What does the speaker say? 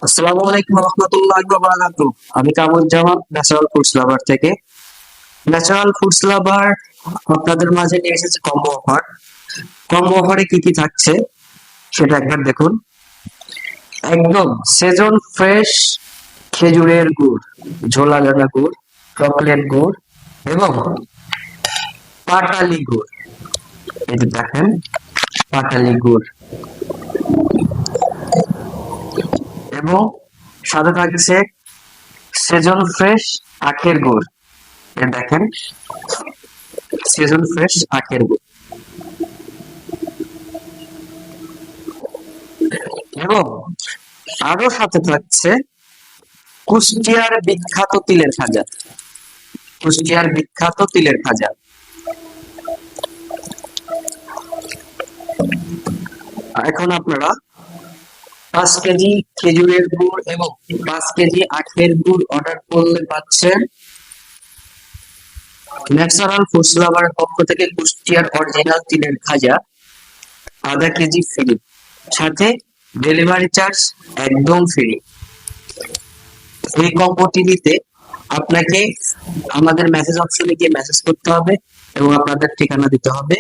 আসসালামু আলাইকুম রহমতুল্লাহি ওয়া বারাকাতুহু। আমি কামরুজ্জামান ন্যাচারাল ফুডস লাভার থেকে। ন্যাচারাল ফুডস লাভার আপনাদের মাঝে নিয়ে এসেছে কম্বো অফার। কম্বো অফারে কি কি থাকছে সেটা একবার দেখুন। একদম সেজন ফ্রেশ খেজুরের গুড়, ঝোলা ঝোলা গুড়, চকলেট গুড় এবং পাটালি গুড়। এই যে দেখেন পাটালি গুড় এবং সাথে থাকছে সেজন ফ্রেশ আখের গুড়। এ দেখেন সিজন ফ্রেশ আখের গুড় এবং আরো সাথে থাকছে কুষ্টিয়ার বিখ্যাত তিলের খাজা। কুষ্টিয়ার বিখ্যাত তিলের খাজা। এখন আপনারা 5 কেজি খেজুরের গুড় এবং 5 কেজি আখের গুড় অর্ডার করলে পাচ্ছেন ন্যাচারাল ফুডস লাভারের পক্ষ থেকে কুষ্টিয়ার অরিজিনাল তিলের খাজা ½ কেজি ফ্রি, সাথে ডেলিভারি চার্জ একদম ফ্রি। এই কম্বোটি নিতে আপনাকে আমাদের মেসেজ অপশনে গিয়ে মেসেজ করতে হবে এবং আপনাদের ঠিকানা দিতে হবে।